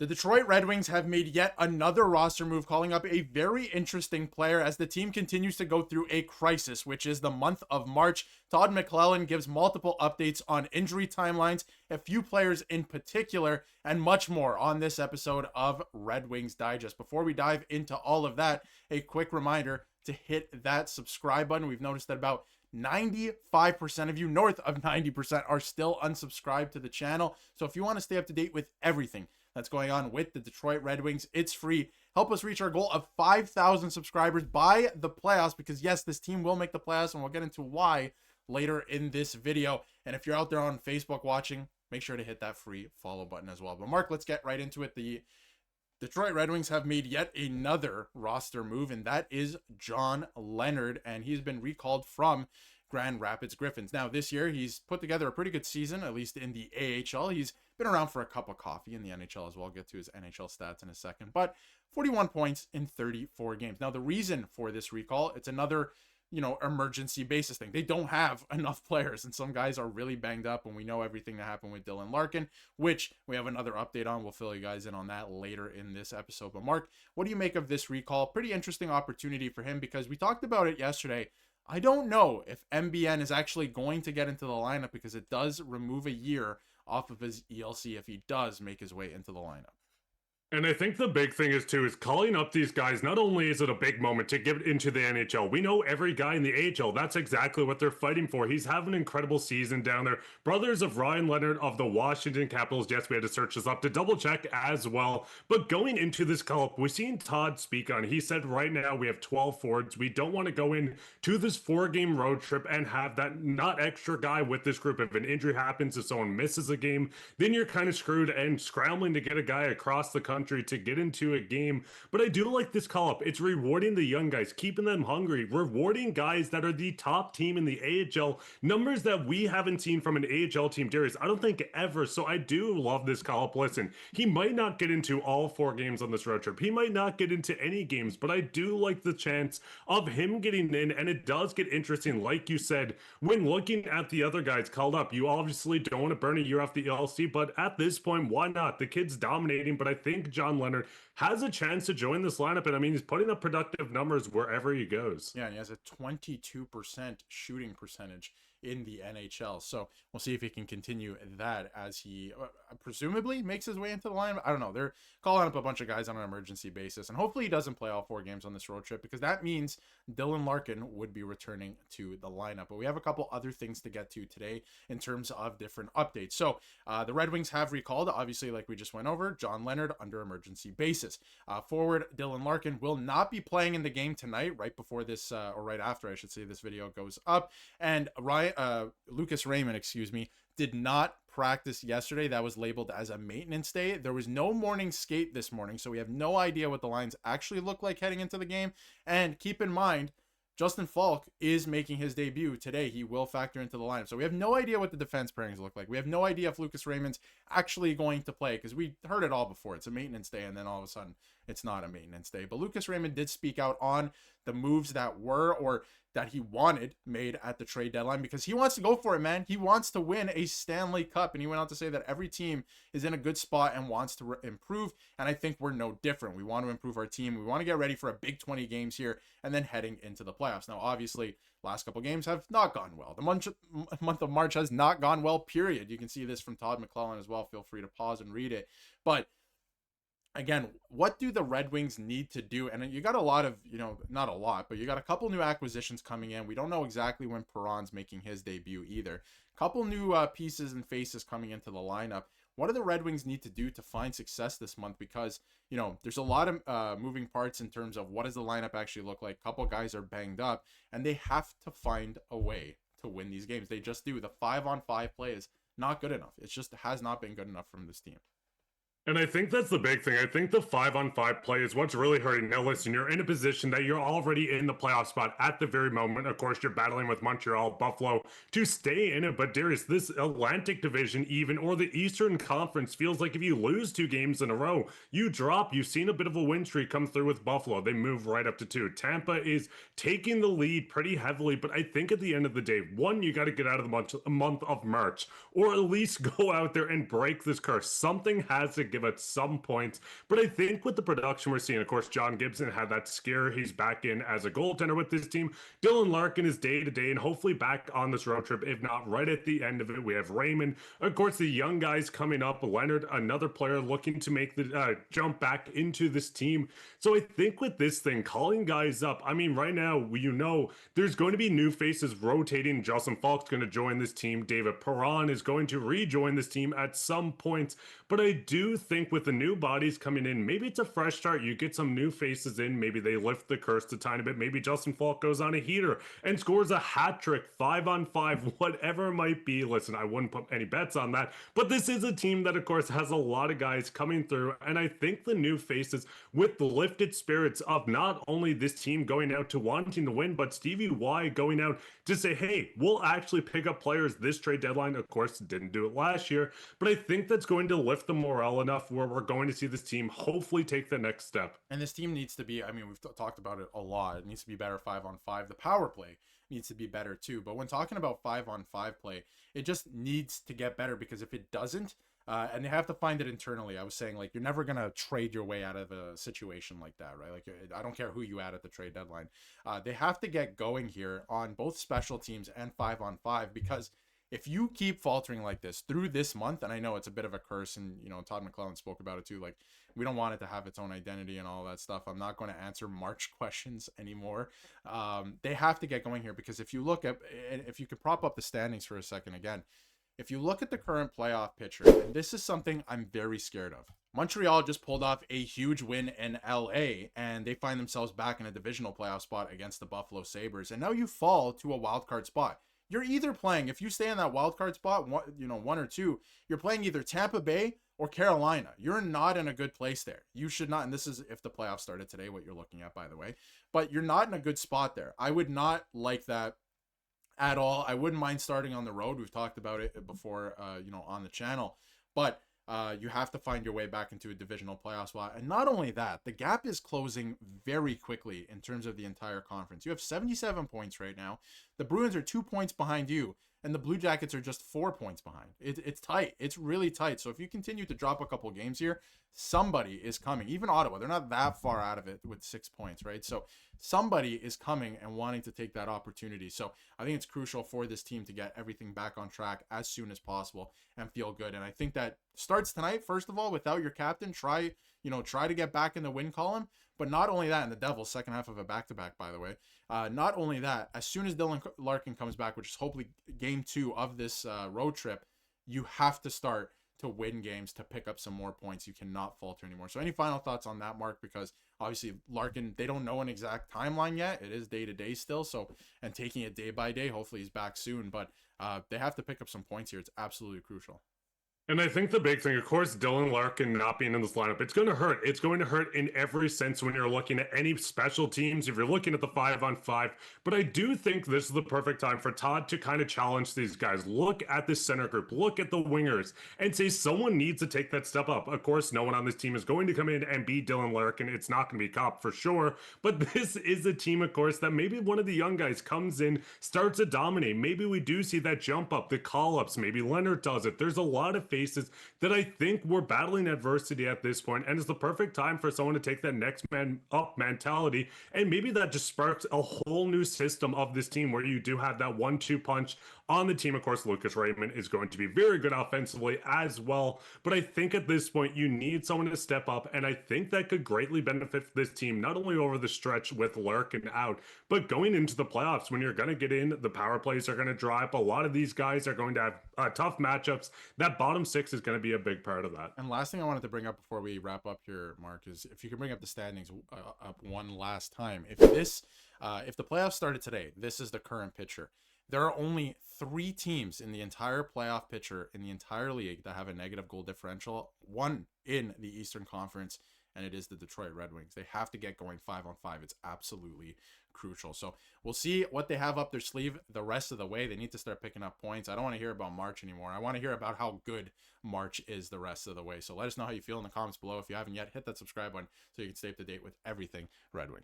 The Detroit Red Wings have made yet another roster move, calling up a very interesting player as the team continues to go through a crisis, which is the month of March. Todd McLellan gives multiple updates on injury timelines, a few players in particular, and much more on this episode of Red Wings Digest. Before we dive into all of that, a quick reminder to hit that subscribe button. We've noticed that about 95% of you, north of 90%, are still unsubscribed to the channel. So if you want to stay up to date with everything that's going on with the Detroit Red Wings, it's free. Help us reach our goal of 5,000 subscribers by the playoffs, because yes, this team will make the playoffs, and we'll get into why later in this video. And if you're out there on Facebook watching, make sure to hit that free follow button as well. But Mark, let's get right into it. The Detroit Red Wings have made yet another roster move, and that is John Leonard, and he's been recalled from Grand Rapids Griffins. Now, this year, he's put together a pretty good season, at least in the AHL. He's been around for a cup of coffee in the NHL as well. I'll get to his NHL stats in a second, but 41 points in 34 games. Now, the reason for this recall, it's another emergency basis thing. They don't have enough players, and some guys are really banged up, and we know everything that happened with Dylan Larkin, which we have another update on. We'll fill you guys in on that later in this episode. But Mark, what do you make of this recall? Pretty interesting opportunity for him, because we talked about it yesterday. I don't know if MBN is actually going to get into the lineup, because it does remove a year off of his ELC if he does make his way into the lineup. And I think the big thing is calling up these guys. Not only is it a big moment to get into the NHL, we know every guy in the AHL, that's exactly what they're fighting for. He's having an incredible season down there. Brothers of Ryan Leonard of the Washington Capitals. Yes, we had to search this up to double check as well. But going into this call-up, we've seen Todd speak on. He said right now we have 12 forwards. We don't want to go in to this 4-game road trip and have that not extra guy with this group. If an injury happens, if someone misses a game, then you're kind of screwed and scrambling to get a guy across the country to get into a game. But I do like this call up. It's rewarding the young guys, keeping them hungry, rewarding guys that are the top team in the AHL, numbers that we haven't seen from an AHL team, Darius, I don't think ever. So I do love this call up. Listen, he might not get into all 4 games on this road trip. He might not get into any games, but I do like the chance of him getting in. And it does get interesting, like you said, when looking at the other guys called up. You obviously don't want to burn a year off the ELC, but at this point, why not? The kid's dominating, but I think John Leonard has a chance to join this lineup, and I mean, he's putting up productive numbers wherever he goes. Yeah, and he has a 22% shooting percentage in the NHL. So we'll see if he can continue that as he presumably makes his way into the lineup. I don't know. They're calling up a bunch of guys on an emergency basis, and hopefully he doesn't play all 4 games on this road trip, because that means Dylan Larkin would be returning to the lineup. But we have a couple other things to get to today in terms of different updates. So the Red Wings have recalled, obviously, like we just went over, John Leonard under emergency basis. Forward Dylan Larkin will not be playing in the game tonight, right before this, or right after, I should say, this video goes up. And Lucas Raymond, did not practice yesterday. That was labeled as a maintenance day. There was no morning skate this morning, so we have no idea what the lines actually look like heading into the game. And keep in mind, Justin Faulk is making his debut today. He will factor into the lineup. So we have no idea what the defense pairings look like. We have no idea if Lucas Raymond's actually going to play, because we heard it all before. It's a maintenance day, and then all of a sudden it's not a maintenance day. But Lucas Raymond did speak out on the moves that were, or that he wanted, made at the trade deadline, because he wants to go for it, man. He wants to win a Stanley Cup, and he went on to say that every team is in a good spot and wants to improve, and I think we're no different. We want to improve our team. We want to get ready for a big 20 games here, and then heading into the playoffs. Now, obviously, last couple games have not gone well. The month of March has not gone well, period. You can see this from Todd McLellan as well. Feel free to pause and read it. But again, what do the Red Wings need to do? And you got a lot of, not a lot, but you got a couple new acquisitions coming in. We don't know exactly when Perron's making his debut either. Couple new pieces and faces coming into the lineup. What do the Red Wings need to do to find success this month? Because, there's a lot of moving parts in terms of what does the lineup actually look like. Couple guys are banged up, and they have to find a way to win these games. They just do. The 5-on-5 play is not good enough. It just has not been good enough from this team. And I think that's the big thing. I think the 5-on-5 play is what's really hurting. Now, listen, you're in a position that you're already in the playoff spot at the very moment. Of course, you're battling with Montreal, Buffalo to stay in it. But Darius, this Atlantic Division even, or the Eastern Conference, feels like if you lose 2 games in a row, you drop. You've seen a bit of a win streak come through with Buffalo. They move right up to 2. Tampa is taking the lead pretty heavily. But I think at the end of the day, one, you got to get out of the month of March, or at least go out there and break this curse. Something has to give us some points. But I think with the production we're seeing, of course, John Gibson had that scare. He's back in as a goaltender with this team. Dylan Larkin is day to day and hopefully back on this road trip, if not right at the end of it. We have Raymond, of course, the young guys coming up. Leonard, another player looking to make the jump back into this team. So I think with this thing, calling guys up, I mean, right now, there's going to be new faces rotating. Justin Faulk's going to join this team. David Perron is going to rejoin this team at some point. But I do think with the new bodies coming in, maybe it's a fresh start. You get some new faces in. Maybe they lift the curse a tiny bit. Maybe Justin Faulk goes on a heater and scores a hat trick, 5-on-5, whatever it might be. Listen, I wouldn't put any bets on that. But this is a team that, of course, has a lot of guys coming through. And I think the new faces with the lifted spirits of not only this team going out to wanting to win, but Stevie Y going out to say, hey, we'll actually pick up players this trade deadline. Of course, didn't do it last year. But I think that's going to lift the morale enough where we're going to see this team hopefully take the next step. And this team needs to be, I mean, we've talked about it a lot. It needs to be better 5-on-5. The power play needs to be better too. But when talking about 5-on-5 play, it just needs to get better, because if it doesn't, and they have to find it internally. I was saying, like, you're never going to trade your way out of a situation like that, right? Like, I don't care who you add at the trade deadline. They have to get going here on both special teams and 5-on-5, because if you keep faltering like this through this month, and I know it's a bit of a curse, and, you know, Todd McLellan spoke about it too, like, we don't want it to have its own identity and all that stuff. I'm not going to answer March questions anymore. They have to get going here, because if you look at, if you could prop up the standings for a second again, if you look at the current playoff picture, and this is something I'm very scared of. Montreal just pulled off a huge win in LA, and they find themselves back in a divisional playoff spot against the Buffalo Sabres. And now you fall to a wild card spot. You're either playing, if you stay in that wild card spot, one or two, you're playing either Tampa Bay or Carolina. You're not in a good place there. You should not, and this is if the playoffs started today, what you're looking at, by the way, but you're not in a good spot there. I would not like that at all. I wouldn't mind starting on the road. We've talked about it before, on the channel, but you have to find your way back into a divisional playoff spot. And not only that, the gap is closing very quickly in terms of the entire conference. You have 77 points right now. The Bruins are 2 points behind you, and the Blue Jackets are just 4 points behind. It's tight. It's really tight. So if you continue to drop a couple games here, somebody is coming. Even Ottawa, they're not that far out of it with 6 points, right? So somebody is coming and wanting to take that opportunity. So I think it's crucial for this team to get everything back on track as soon as possible and feel good. And I think that starts tonight, first of all, without your captain. Try to get back in the win column. But not only that, and the Devils, second half of a back-to-back, by the way. Not only that, as soon as Dylan Larkin comes back, which is hopefully game 2 of this road trip, you have to start to win games to pick up some more points. You cannot falter anymore. So any final thoughts on that, Mark? Because obviously Larkin, they don't know an exact timeline yet. It is day-to-day still. So, and taking it day by day, hopefully he's back soon. But they have to pick up some points here. It's absolutely crucial. And I think the big thing, of course, Dylan Larkin not being in this lineup, it's going to hurt. It's going to hurt in every sense when you're looking at any special teams, if you're looking at the 5-on-5. But I do think this is the perfect time for Todd to kind of challenge these guys. Look at the center group, look at the wingers, and say someone needs to take that step up. Of course, no one on this team is going to come in and be Dylan Larkin. It's not going to be Cop for sure. But this is a team, of course, that maybe one of the young guys comes in, starts to dominate. Maybe we do see that jump up, the call-ups. Maybe Leonard does it. There's a lot of faces that I think we're battling adversity at this point, and it's the perfect time for someone to take that next man up mentality, and maybe that just sparks a whole new system of this team where you do have that 1-2 punch on the team. Of course, Lucas Raymond is going to be very good offensively as well, but I think at this point you need someone to step up, and I think that could greatly benefit this team, not only over the stretch with Larkin out, but going into the playoffs when you're going to get in, the power plays are going to drop. A lot of these guys are going to have tough matchups. That bottom 6 is going to be a big part of that. And last thing I wanted to bring up before we wrap up here, Mark, is if you can bring up the standings up one last time. If the playoffs started today, this is the current picture. There are only 3 teams in the entire playoff picture in the entire league that have a negative goal differential. One in the Eastern Conference, and it is the Detroit Red Wings. They have to get going 5-on-5. It's absolutely crucial. So we'll see what they have up their sleeve the rest of the way. They need to start picking up points. I don't want to hear about March anymore. I want to hear about how good March is the rest of the way. So let us know how you feel in the comments below. If you haven't yet, hit that subscribe button so you can stay up to date with everything Red Wings.